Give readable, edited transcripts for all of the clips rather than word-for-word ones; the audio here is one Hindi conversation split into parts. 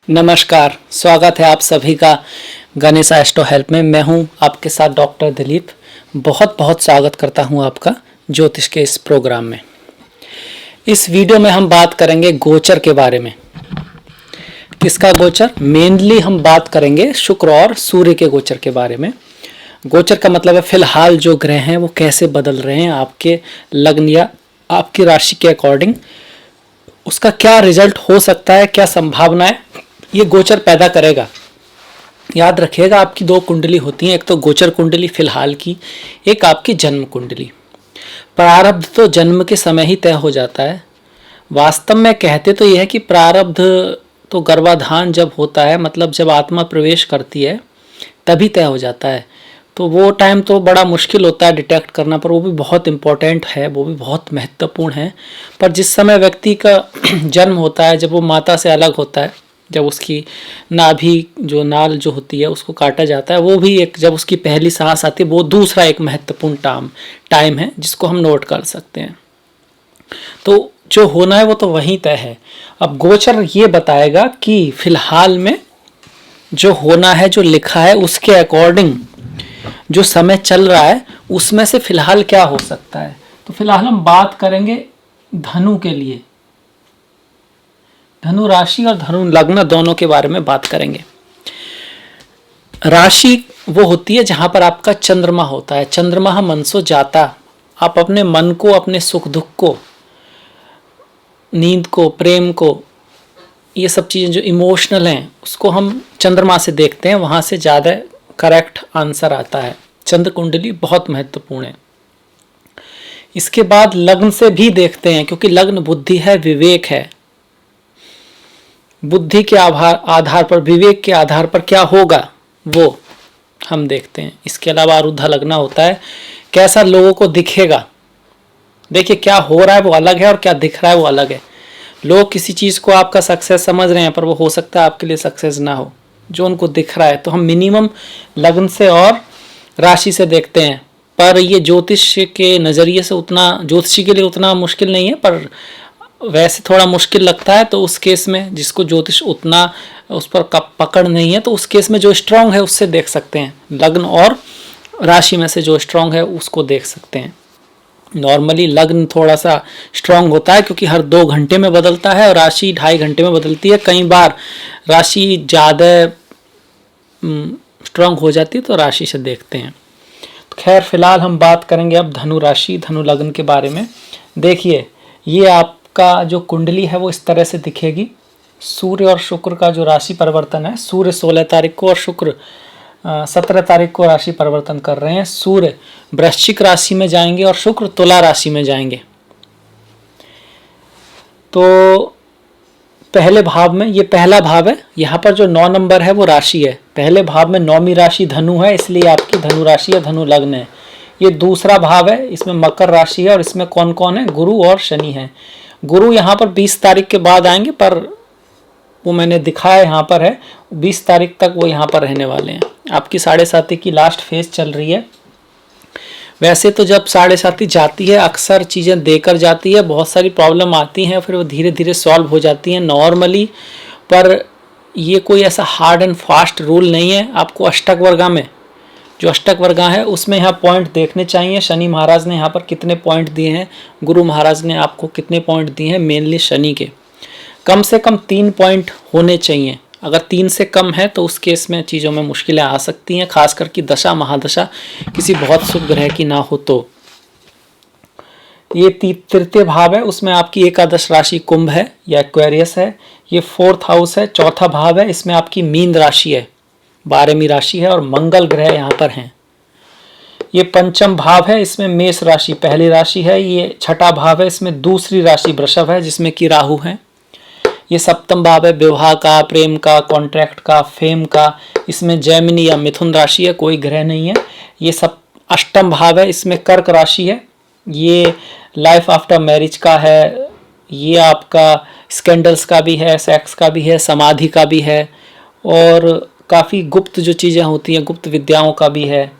नमस्कार, स्वागत है आप सभी का गणेश एस्ट्रो हेल्प में। मैं हूं आपके साथ डॉक्टर दिलीप। बहुत बहुत स्वागत करता हूं आपका ज्योतिष के इस प्रोग्राम में। इस वीडियो में हम बात करेंगे गोचर के बारे में। किसका गोचर? मेनली हम बात करेंगे शुक्र और सूर्य के गोचर के बारे में। गोचर का मतलब है फिलहाल जो ग्रह हैं वो कैसे बदल रहे हैं आपके लग्न या आपकी राशि के अकॉर्डिंग, उसका क्या रिजल्ट हो सकता है, क्या संभावनाएं ये गोचर पैदा करेगा। याद रखिएगा, आपकी दो कुंडली होती हैं, एक तो गोचर कुंडली फिलहाल की, एक आपकी जन्म कुंडली। प्रारब्ध तो जन्म के समय ही तय हो जाता है। वास्तव में कहते तो यह है कि प्रारब्ध तो गर्भाधान जब होता है, मतलब जब आत्मा प्रवेश करती है तभी तय हो जाता है। तो वो टाइम तो बड़ा मुश्किल होता है डिटेक्ट करना, पर वो भी बहुत इम्पोर्टेंट है, वो भी बहुत महत्वपूर्ण है। पर जिस समय व्यक्ति का जन्म होता है, जब वो माता से अलग होता है, जब उसकी नाभि जो नाल जो होती है उसको काटा जाता है, वो भी एक, जब उसकी पहली सांस आती है, वो दूसरा एक महत्वपूर्ण टाइम है जिसको हम नोट कर सकते हैं। तो जो होना है वो तो वहीं तय है। अब गोचर ये बताएगा कि फिलहाल में जो होना है, जो लिखा है, उसके अकॉर्डिंग जो समय चल रहा है उसमें से फिलहाल क्या हो सकता है। तो फिलहाल हम बात करेंगे धनु के लिए, धनु राशि और धनु लग्न दोनों के बारे में बात करेंगे। राशि वो होती है जहां पर आपका चंद्रमा होता है। चंद्रमा मनसो जाता, आप अपने मन को, अपने सुख दुख को, नींद को, प्रेम को, ये सब चीज़ें जो इमोशनल हैं उसको हम चंद्रमा से देखते हैं, वहां से ज़्यादा करेक्ट आंसर आता है। चंद्र कुंडली बहुत महत्वपूर्ण है। इसके बाद लग्न से भी देखते हैं, क्योंकि लग्न बुद्धि है, विवेक है। बुद्धि के आधार पर, विवेक के आधार पर क्या होगा वो हम देखते हैं। इसके अलावा आरुद्ध लगना होता है, कैसा लोगों को दिखेगा। देखिए, क्या हो रहा है वो अलग है और क्या दिख रहा है वो अलग है। लोग किसी चीज़ को आपका सक्सेस समझ रहे हैं, पर वो हो सकता है आपके लिए सक्सेस ना हो, जो उनको दिख रहा है। तो हम मिनिमम लग्न से और राशि से देखते हैं। पर ये ज्योतिष के नज़रिए से उतना, ज्योतिषी के लिए उतना मुश्किल नहीं है, पर वैसे थोड़ा मुश्किल लगता है। तो उस केस में जिसको ज्योतिष उतना उस पर पकड़ नहीं है, तो उस केस में जो स्ट्रांग है उससे देख सकते हैं। लग्न और राशि में से जो स्ट्रांग है उसको देख सकते हैं। नॉर्मली लग्न थोड़ा सा स्ट्रांग होता है, क्योंकि हर 2 घंटे में बदलता है और राशि 2.5 घंटे में बदलती है। कई बार राशि ज़्यादा स्ट्रांग हो जाती है तो राशि से देखते हैं। तो खैर, फिलहाल हम बात करेंगे अब धनु राशि, धनु लग्न के बारे में। देखिए, ये आपका जो कुंडली है वो इस तरह से दिखेगी। सूर्य और शुक्र का जो राशि परिवर्तन है, सूर्य 16 तारीख को और शुक्र 17 तारीख को राशि परिवर्तन कर रहे हैं। सूर्य वृश्चिक राशि में जाएंगे और शुक्र तुला राशि में जाएंगे। तो पहले भाव में, ये पहला भाव है, यहाँ पर जो 9 नंबर है वो राशि है। पहले भाव में 9वीं राशि धनु है, इसलिए आपकी धनु राशि या धनु लग्न है। ये दूसरा भाव है, इसमें मकर राशि है और इसमें कौन कौन है? गुरु और शनि है। गुरु यहाँ पर 20 तारीख के बाद आएंगे, पर वो मैंने दिखाया यहाँ पर है, 20 तारीख तक वो यहाँ पर रहने वाले हैं। आपकी 7.5 की लास्ट फेज चल रही है। वैसे तो जब 7.5 जाती है अक्सर चीज़ें देकर जाती है, बहुत सारी प्रॉब्लम आती हैं, फिर वो धीरे धीरे सॉल्व हो जाती हैं नॉर्मली। पर ये कोई ऐसा हार्ड एंड फास्ट रूल नहीं है। आपको अष्टक वर्गा में, जो अष्टक वर्गा है उसमें यहाँ पॉइंट देखने चाहिए। शनि महाराज ने यहाँ पर कितने पॉइंट दिए हैं, गुरु महाराज ने आपको कितने पॉइंट दिए हैं। मेनली शनि के कम से कम 3 पॉइंट होने चाहिए। अगर 3 से कम है तो उस केस में चीज़ों में मुश्किलें आ सकती हैं, खासकर कि दशा महादशा किसी बहुत शुभ ग्रह की ना हो तो। ये तृतीय भाव है, उसमें आपकी एकादश राशि कुंभ है या एक्वेरियस है। ये 4th हाउस है, चौथा भाव है, इसमें आपकी मीन राशि है, 12वीं राशि है और मंगल ग्रह यहाँ पर हैं। ये पंचम भाव है, इसमें मेष राशि पहली राशि है। ये छठा भाव है, इसमें दूसरी राशि वृषभ है जिसमें कि राहु है। ये सप्तम भाव है, विवाह का, प्रेम का, कॉन्ट्रैक्ट का, फेम का, इसमें जैमिनी या मिथुन राशि है, कोई ग्रह नहीं है। ये सब अष्टम भाव है, इसमें कर्क राशि है। ये लाइफ आफ्टर मैरिज का है, ये आपका स्कैंडल्स का भी है, सेक्स का भी है, समाधि का भी है और काफ़ी गुप्त जो चीज़ें होती हैं, गुप्त विद्याओं का भी है,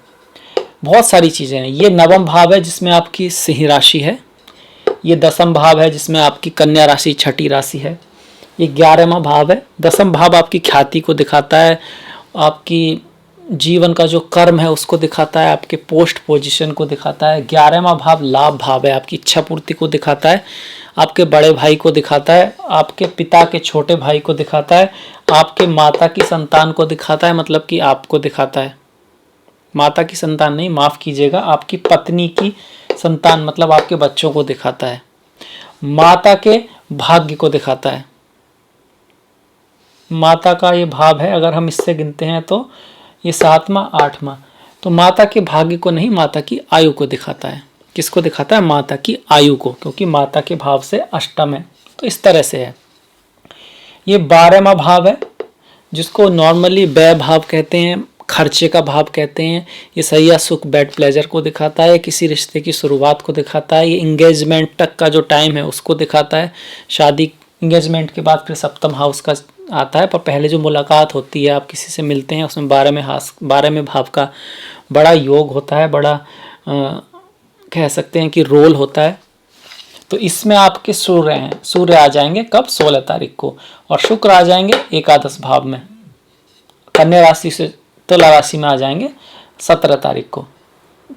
बहुत सारी चीज़ें हैं। ये नवम भाव है जिसमें आपकी सिंह राशि है। ये 10म भाव है जिसमें आपकी कन्या राशि छठी राशि है। ये 11वां भाव है। 10वां भाव आपकी ख्याति को दिखाता है, आपकी जीवन का जो कर्म है उसको दिखाता है, आपके पोस्ट पोजीशन को दिखाता है। 11वां भाव लाभ भाव है, आपकी इच्छा पूर्ति को दिखाता है, आपके बड़े भाई को दिखाता है, आपके पिता के छोटे भाई को दिखाता है, आपके माता की संतान को दिखाता है, मतलब कि आपको दिखाता है। माता की संतान नहीं, माफ कीजिएगा, आपकी पत्नी की संतान मतलब आपके बच्चों को दिखाता है। माता के भाग्य को दिखाता है। माता का ये भाव है, अगर हम इससे गिनते हैं तो ये 7वां 8वां, तो माता के भाग्य को नहीं, माता की आयु को दिखाता है। किसको दिखाता है? माता की आयु को, क्योंकि माता के भाव से अष्टम है। तो इस तरह से है। ये 12वां भाव है, जिसको नॉर्मली व्यय भाव कहते हैं, खर्चे का भाव कहते हैं। ये सैया सुख बेड प्लेजर को दिखाता है, किसी रिश्ते की शुरुआत को दिखाता है, ये इंगेजमेंट तक का जो टाइम है उसको दिखाता है। शादी इंगेजमेंट के बाद फिर सप्तम हाउस का आता है, पर पहले जो मुलाकात होती है, आप किसी से मिलते हैं, उसमें 12वें भाव का बड़ा योग होता है, बड़ा कह सकते हैं कि रोल होता है। तो इसमें आपके सूर्य हैं, सूर्य आ जाएंगे कब? 16 तारीख को, और शुक्र आ जाएंगे एकादश भाव में, कन्या राशि से तुला राशि में आ जाएंगे 17 तारीख को।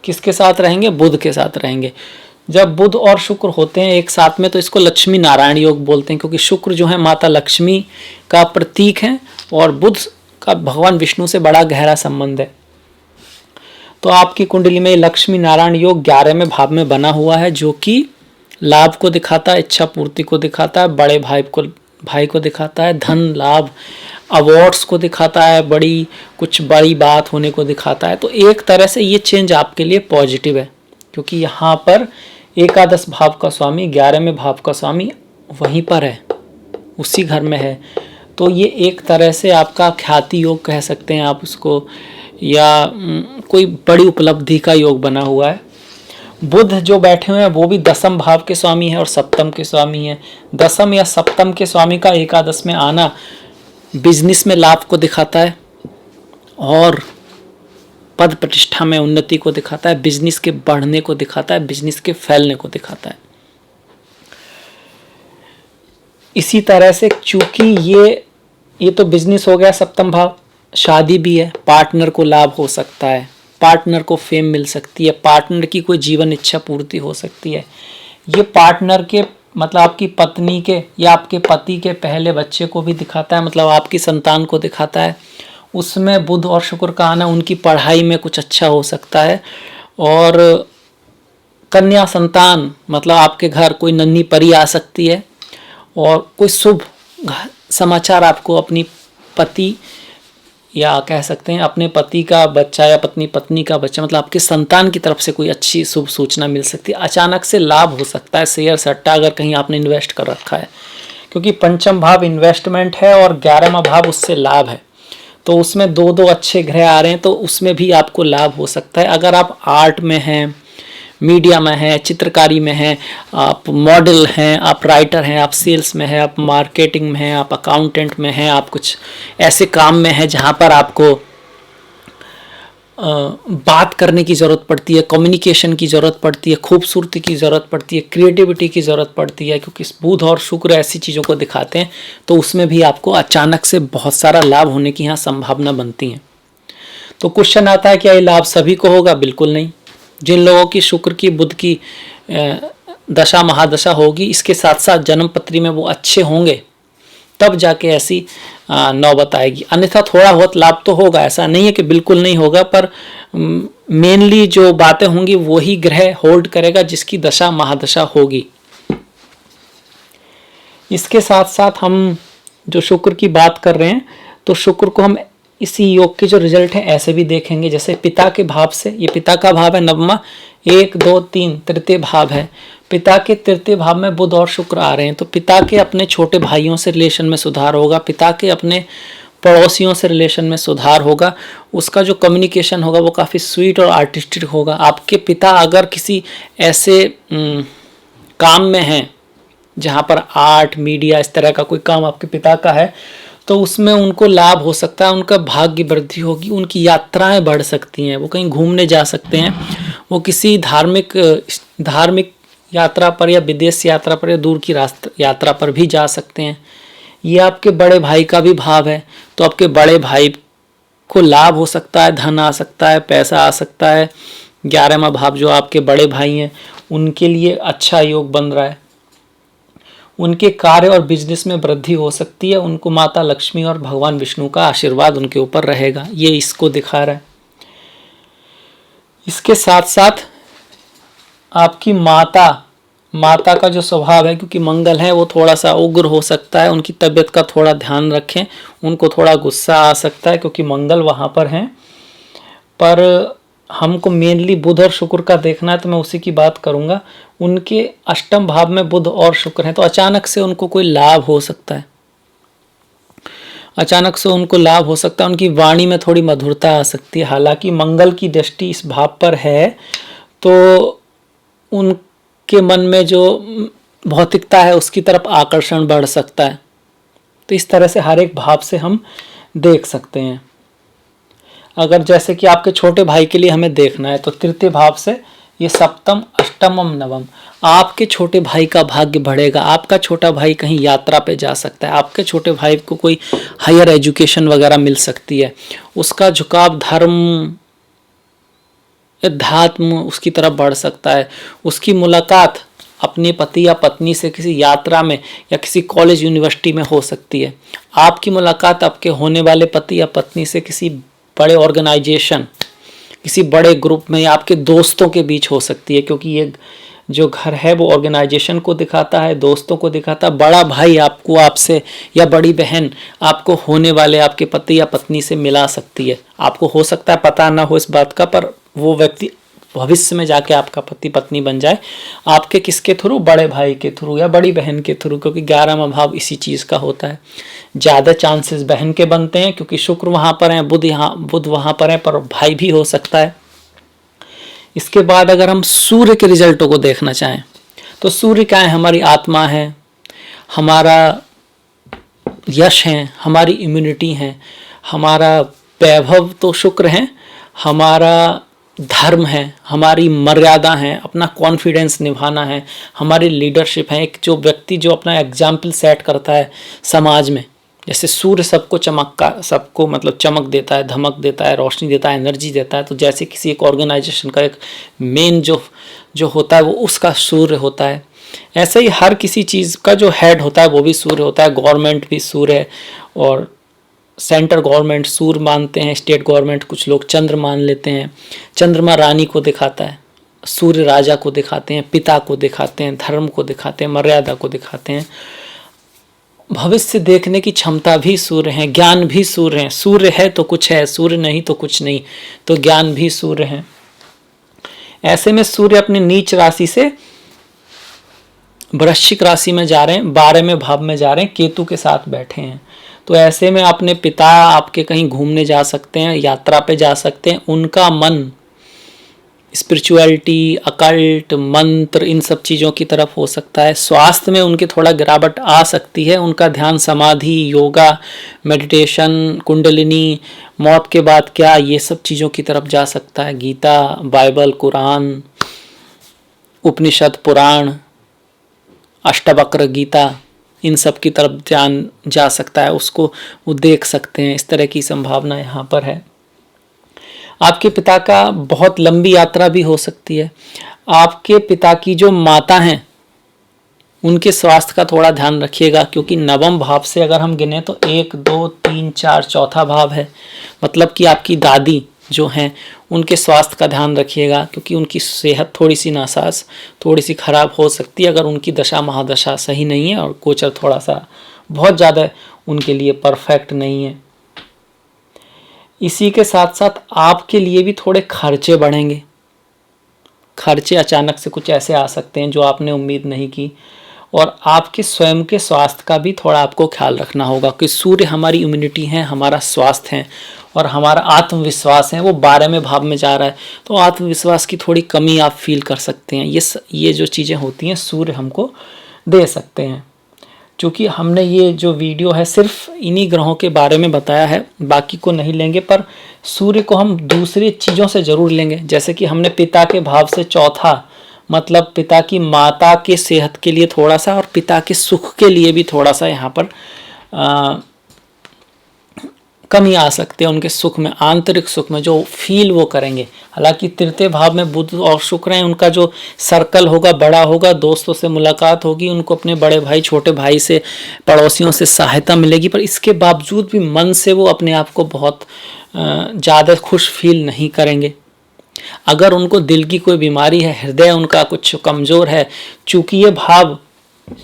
किसके साथ रहेंगे? बुध के साथ रहेंगे। जब बुध और शुक्र होते हैं एक साथ में तो इसको लक्ष्मी नारायण योग बोलते हैं, क्योंकि शुक्र जो है माता लक्ष्मी का प्रतीक है और बुध का भगवान विष्णु से बड़ा गहरा संबंध है। तो आपकी कुंडली में लक्ष्मी नारायण योग 11वें भाव में बना हुआ है, जो कि लाभ को दिखाता है, इच्छा पूर्ति को दिखाता है, बड़े भाई को दिखाता है, धन लाभ अवार्ड्स को दिखाता है, बड़ी बात होने को दिखाता है। तो एक तरह से ये चेंज आपके लिए पॉजिटिव है, क्योंकि यहाँ पर एकादश भाव का स्वामी, 11वें भाव का स्वामी वहीं पर है, उसी घर में है। तो ये एक तरह से आपका ख्याति योग कह सकते हैं आप उसको, या कोई बड़ी उपलब्धि का योग बना हुआ है। बुध जो बैठे हुए हैं वो भी 10वें भाव के स्वामी है और सप्तम के स्वामी है। 10वें या सप्तम के स्वामी का एकादश में आना बिजनेस में लाभ को दिखाता है और पद प्रतिष्ठा में उन्नति को दिखाता है, बिजनेस के बढ़ने को दिखाता है, बिजनेस के फैलने को दिखाता है। इसी तरह से चूंकि ये तो बिजनेस हो गया सप्तम भाव, शादी भी है, पार्टनर को लाभ हो सकता है, पार्टनर को फेम मिल सकती है, पार्टनर की कोई जीवन इच्छा पूर्ति हो सकती है। ये पार्टनर के मतलब आपकी पत्नी के या आपके पति के पहले बच्चे को भी दिखाता है, मतलब आपकी संतान को दिखाता है। उसमें बुध और शुक्र का आना उनकी पढ़ाई में कुछ अच्छा हो सकता है। और कन्या संतान मतलब आपके घर कोई नन्ही परी आ सकती है और कोई शुभ समाचार आपको अपनी पति या कह सकते हैं अपने पति का बच्चा या पत्नी का बच्चा मतलब आपके संतान की तरफ से कोई अच्छी शुभ सूचना मिल सकती है। अचानक से लाभ हो सकता है, शेयर सट्टा अगर कहीं आपने इन्वेस्ट कर रखा है, क्योंकि पंचम भाव इन्वेस्टमेंट है और 11वां भाव उससे लाभ है। तो उसमें दो अच्छे ग्रह आ रहे हैं, तो उसमें भी आपको लाभ हो सकता है। अगर आप आर्ट में हैं, मीडिया में हैं, चित्रकारी में हैं, आप मॉडल हैं, आप राइटर हैं, आप सेल्स में हैं, आप मार्केटिंग में हैं, आप अकाउंटेंट में हैं, आप कुछ ऐसे काम में हैं जहाँ पर आपको बात करने की ज़रूरत पड़ती है, कम्युनिकेशन की ज़रूरत पड़ती है, खूबसूरती की ज़रूरत पड़ती है, क्रिएटिविटी की ज़रूरत पड़ती है, क्योंकि बुध और शुक्र ऐसी चीज़ों को दिखाते हैं। तो उसमें भी आपको अचानक से बहुत सारा लाभ होने की यहाँ संभावना बनती है। तो क्वेश्चन आता है क्या ये लाभ सभी को होगा? बिल्कुल नहीं। जिन लोगों की शुक्र की बुध की दशा महादशा होगी, इसके साथ साथ जन्म पत्री में वो अच्छे होंगे, तब जाके ऐसी नौबत आएगी। अन्यथा थोड़ा बहुत लाभ तो होगा, ऐसा नहीं है कि बिल्कुल नहीं होगा, पर मेनली जो बातें होंगी वही ग्रह होल्ड करेगा जिसकी दशा महादशा होगी। इसके साथ साथ हम जो शुक्र की बात कर रहे हैं, तो शुक्र को हम इसी योग के जो रिजल्ट है ऐसे भी देखेंगे। जैसे पिता के भाव से, ये पिता का भाव है नवमा, 1 2 3 तृतीय भाव है। पिता के तृतीय भाव में बुध और शुक्र आ रहे हैं, तो पिता के अपने छोटे भाइयों से रिलेशन में सुधार होगा, पिता के अपने पड़ोसियों से रिलेशन में सुधार होगा, उसका जो कम्युनिकेशन होगा वो काफ़ी स्वीट और आर्टिस्टिक होगा। आपके पिता अगर किसी ऐसे काम में हैं जहाँ पर आर्ट मीडिया इस तरह का कोई काम आपके पिता का है, तो उसमें उनको लाभ हो सकता है, उनका भाग्य वृद्धि होगी, उनकी यात्राएं बढ़ सकती हैं, वो कहीं घूमने जा सकते हैं, वो किसी धार्मिक यात्रा पर या विदेश यात्रा पर या दूर की यात्रा पर भी जा सकते हैं, ये आपके बड़े भाई का भी भाव है, तो आपके बड़े भाई को लाभ हो सकता है, धन आ सकता है, पैसा आ सकता है। 11वां भाव जो आपके बड़े भाई हैं उनके लिए अच्छा योग बन रहा है। उनके कार्य और बिजनेस में वृद्धि हो सकती है। उनको माता लक्ष्मी और भगवान विष्णु का आशीर्वाद उनके ऊपर रहेगा, ये इसको दिखा रहा है। इसके साथ साथ आपकी माता का जो स्वभाव है, क्योंकि मंगल है वो थोड़ा सा उग्र हो सकता है, उनकी तबीयत का थोड़ा ध्यान रखें। उनको थोड़ा गुस्सा आ सकता है क्योंकि मंगल वहाँ पर हैं। पर हमको मेनली बुध और शुक्र का देखना है, तो मैं उसी की बात करूँगा। उनके अष्टम भाव में बुध और शुक्र हैं, तो अचानक से उनको कोई लाभ हो सकता है, अचानक से उनको लाभ हो सकता है। उनकी वाणी में थोड़ी मधुरता आ सकती है। हालांकि मंगल की दृष्टि इस भाव पर है, तो उनके मन में जो भौतिकता है उसकी तरफ आकर्षण बढ़ सकता है। तो इस तरह से हर एक भाव से हम देख सकते हैं। अगर जैसे कि आपके छोटे भाई के लिए हमें देखना है, तो तृतीय भाव से ये सप्तम, अष्टम, नवम, आपके छोटे भाई का भाग्य बढ़ेगा। आपका छोटा भाई कहीं यात्रा पे जा सकता है, आपके छोटे भाई को कोई हायर एजुकेशन वगैरह मिल सकती है। उसका झुकाव धर्म, अध्यात्म उसकी तरफ बढ़ सकता है। उसकी मुलाकात अपने पति या पत्नी से किसी यात्रा में या किसी कॉलेज यूनिवर्सिटी में हो सकती है। आपकी मुलाकात आपके होने वाले पति या पत्नी से किसी बड़े ऑर्गेनाइजेशन, किसी बड़े ग्रुप में या आपके दोस्तों के बीच हो सकती है, क्योंकि ये जो घर है वो ऑर्गेनाइजेशन को दिखाता है, दोस्तों को दिखाता है। बड़ा भाई आपको आपसे या बड़ी बहन आपको होने वाले आपके पति या पत्नी से मिला सकती है। आपको हो सकता है पता ना हो इस बात का, पर वो व्यक्ति भविष्य में जाके आपका पति पत्नी बन जाए। आपके किसके थ्रू? बड़े भाई के थ्रू या बड़ी बहन के थ्रू, क्योंकि 11वां भाव इसी चीज़ का होता है। ज़्यादा चांसेस बहन के बनते हैं, क्योंकि शुक्र वहाँ पर हैं, बुध वहाँ पर है, पर भाई भी हो सकता है। इसके बाद अगर हम सूर्य के रिजल्टों को देखना चाहें, तो सूर्य क्या है? हमारी आत्मा है, हमारा यश है, हमारी इम्यूनिटी है, हमारा वैभव तो शुक्र है, हमारा धर्म है, हमारी मर्यादा है, अपना कॉन्फिडेंस निभाना है, हमारी लीडरशिप है। एक जो व्यक्ति जो अपना एग्जाम्पल सेट करता है समाज में, जैसे सूर्य सबको मतलब चमक देता है, धमक देता है, रोशनी देता है, एनर्जी देता है। तो जैसे किसी एक ऑर्गेनाइजेशन का एक मेन जो होता है वो उसका सूर्य होता है। ऐसे ही हर किसी चीज़ का जो हेड होता है वो भी सूर्य होता है। गवर्नमेंट भी सूर्य है, और सेंट्रल गवर्नमेंट सूर्य मानते हैं, स्टेट गवर्नमेंट कुछ लोग चंद्र मान लेते हैं। चंद्रमा रानी को दिखाता है, सूर्य राजा को दिखाते हैं, पिता को दिखाते हैं, धर्म को दिखाते हैं, मर्यादा को दिखाते हैं। भविष्य देखने की क्षमता भी सूर्य है, ज्ञान भी सूर्य है। सूर्य है तो कुछ है, सूर्य नहीं तो कुछ नहीं, तो ज्ञान भी सूर्य है। ऐसे में सूर्य अपनी नीच राशि से वृश्चिक राशि में जा रहे हैं, 12वें भाव में जा रहे हैं, केतु के साथ बैठे हैं। तो ऐसे में अपने पिता आपके कहीं घूमने जा सकते हैं, यात्रा पे जा सकते हैं। उनका मन स्पिरिचुअलिटी, अकल्ट, मंत्र, इन सब चीज़ों की तरफ हो सकता है। स्वास्थ्य में उनके थोड़ा गिरावट आ सकती है। उनका ध्यान समाधि, योगा, मेडिटेशन, कुंडलिनी, मौत के बाद क्या, ये सब चीज़ों की तरफ जा सकता है। गीता, बाइबल, कुरान, उपनिषद, पुराण, अष्टवक्र गीता, इन सब की तरफ ध्यान जा सकता है। उसको वो देख सकते हैं। इस तरह की संभावना यहाँ पर है। आपके पिता का बहुत लंबी यात्रा भी हो सकती है। आपके पिता की जो माता हैं उनके स्वास्थ्य का थोड़ा ध्यान रखिएगा, क्योंकि 9वें भाव से अगर हम गिने तो 1, 2, 3, 4 चौथा भाव है। मतलब कि आपकी दादी जो हैं उनके स्वास्थ्य का ध्यान रखिएगा, क्योंकि उनकी सेहत थोड़ी सी नासाज, थोड़ी सी खराब हो सकती है अगर उनकी दशा महादशा सही नहीं है, और गोचर थोड़ा सा बहुत ज़्यादा उनके लिए परफेक्ट नहीं है। इसी के साथ साथ आपके लिए भी थोड़े खर्चे बढ़ेंगे। खर्चे अचानक से कुछ ऐसे आ सकते हैं जो आपने उम्मीद नहीं की। और आपके स्वयं के स्वास्थ्य का भी थोड़ा आपको ख्याल रखना होगा, कि सूर्य हमारी इम्यूनिटी है, हमारा स्वास्थ्य है, और हमारा आत्मविश्वास है, वो 12वें भाव में जा रहा है। तो आत्मविश्वास की थोड़ी कमी आप फील कर सकते हैं। ये जो चीज़ें होती हैं सूर्य हमको दे सकते हैं। चूँकि हमने ये जो वीडियो है सिर्फ इन्हीं ग्रहों के बारे में बताया है, बाकी को नहीं लेंगे, पर सूर्य को हम दूसरी चीज़ों से ज़रूर लेंगे। जैसे कि हमने पिता के भाव से चौथा, मतलब पिता की माता के सेहत के लिए थोड़ा सा, और पिता के सुख के लिए भी थोड़ा सा यहाँ पर कमी आ सकती है उनके सुख में, आंतरिक सुख में जो फील वो करेंगे। हालांकि तृतीय भाव में बुध और शुक्र हैं, उनका जो सर्कल होगा बड़ा होगा, दोस्तों से मुलाकात होगी, उनको अपने बड़े भाई छोटे भाई से, पड़ोसियों से सहायता मिलेगी, पर इसके बावजूद भी मन से वो अपने आप को बहुत ज़्यादा खुश फील नहीं करेंगे। अगर उनको दिल की कोई बीमारी है, हृदय उनका कुछ कमज़ोर है, चूँकि ये भाव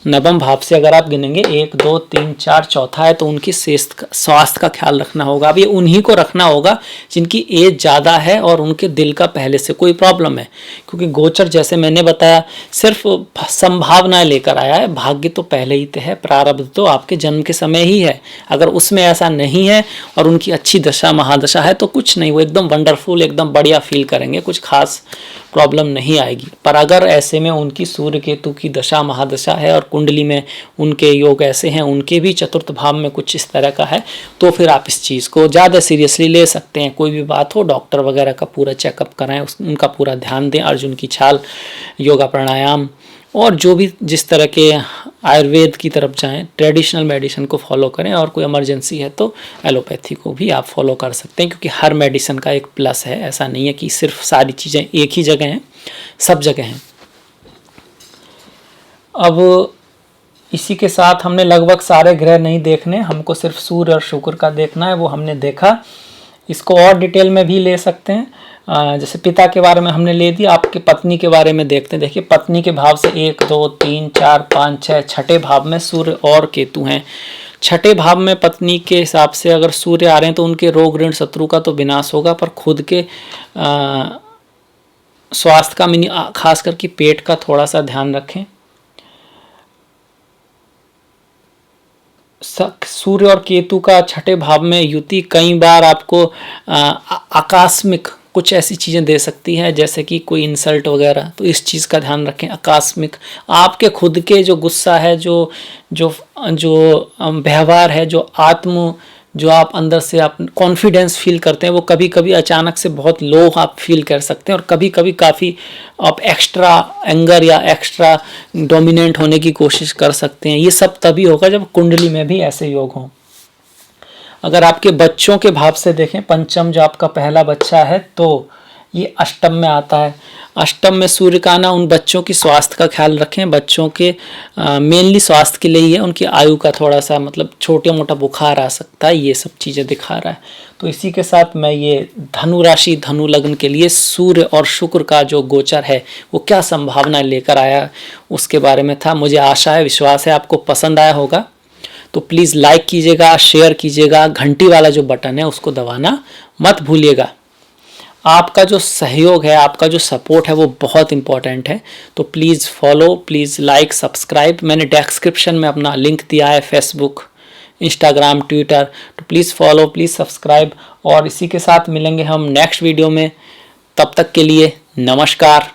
नवम भाव से अगर आप गिनेंगे 1 2 3 4 चौथा है, तो उनकी स्वास्थ्य का ख्याल रखना होगा। अब ये उन्हीं को रखना होगा जिनकी एज ज़्यादा है और उनके दिल का पहले से कोई प्रॉब्लम है, क्योंकि गोचर जैसे मैंने बताया सिर्फ संभावनाएं लेकर आया है, भाग्य तो पहले ही तय है, प्रारब्ध तो आपके जन्म के समय ही है। अगर उसमें ऐसा नहीं है और उनकी अच्छी दशा महादशा है तो कुछ नहीं, वो एकदम वंडरफुल एकदम बढ़िया फील करेंगे, कुछ खास प्रॉब्लम नहीं आएगी। पर अगर ऐसे में उनकी सूर्य केतु की दशा महादशा है और कुंडली में उनके योग ऐसे हैं, उनके भी चतुर्थ भाव में कुछ इस तरह का है, तो फिर आप इस चीज़ को ज़्यादा सीरियसली ले सकते हैं। कोई भी बात हो डॉक्टर वगैरह का पूरा चेकअप कराएं, उनका पूरा ध्यान दें, अर्जुन की छाल, योगा प्राणायाम और जो भी जिस तरह के आयुर्वेद की तरफ जाएं, ट्रेडिशनल मेडिसिन को फॉलो करें, और कोई इमरजेंसी है तो एलोपैथी को भी आप फॉलो कर सकते हैं, क्योंकि हर मेडिसिन का एक प्लस है। ऐसा नहीं है कि सिर्फ सारी चीज़ें एक ही जगह हैं, सब जगह हैं। अब इसी के साथ हमने लगभग सारे ग्रह नहीं देखने, हमको सिर्फ सूर्य और शुक्र का देखना है, वो हमने देखा। इसको और डिटेल में भी ले सकते हैं, जैसे पिता के बारे में हमने ले दिया, आपके पत्नी के बारे में देखते हैं। देखिए पत्नी के भाव से 1 2 3 4 5 6 छठे भाव में सूर्य और केतु हैं। छठे भाव में पत्नी के हिसाब से अगर सूर्य आ रहे हैं तो उनके रोग ऋण शत्रु का तो विनाश होगा, पर खुद के स्वास्थ्य का खास करके पेट का थोड़ा सा ध्यान रखें। सूर्य और केतु का छठे भाव में युति कई बार आपको आकस्मिक कुछ ऐसी चीज़ें दे सकती है, जैसे कि कोई इंसल्ट वगैरह, तो इस चीज़ का ध्यान रखें। आकस्मिक आपके खुद के जो गुस्सा है, जो जो जो व्यवहार है, जो आप अंदर से आप कॉन्फिडेंस फील करते हैं, वो कभी कभी अचानक से बहुत लो आप फील कर सकते हैं, और कभी कभी काफ़ी आप एक्स्ट्रा एंगर या एक्स्ट्रा डोमिनेंट होने की कोशिश कर सकते हैं। ये सब तभी होगा जब कुंडली में भी ऐसे योग हों। अगर आपके बच्चों के भाव से देखें, पंचम जो आपका पहला बच्चा है तो ये अष्टम में आता है। अष्टम में सूर्य का आना, उन बच्चों की स्वास्थ्य का ख्याल रखें। बच्चों के मेनली स्वास्थ्य के लिए ही है, उनकी आयु का थोड़ा सा मतलब छोटे मोटा बुखार आ सकता है, ये सब चीज़ें दिखा रहा है। तो इसी के साथ मैं ये धनु राशि धनु लग्न के लिए सूर्य और शुक्र का जो गोचर है वो क्या संभावना लेकर आया उसके बारे में था। मुझे आशा है, विश्वास है आपको पसंद आया होगा। तो प्लीज़ लाइक कीजिएगा, शेयर कीजिएगा, घंटी वाला जो बटन है उसको दबाना मत भूलिएगा। आपका जो सहयोग है, आपका जो सपोर्ट है वो बहुत इंपॉर्टेंट है। तो please follow, please like, subscribe. मैंने डिस्क्रिप्शन में अपना लिंक दिया है, फेसबुक, इंस्टाग्राम, ट्विटर, तो प्लीज़ फॉलो, प्लीज़ सब्सक्राइब। और इसी के साथ मिलेंगे हम नेक्स्ट वीडियो में। तब तक के लिए नमस्कार।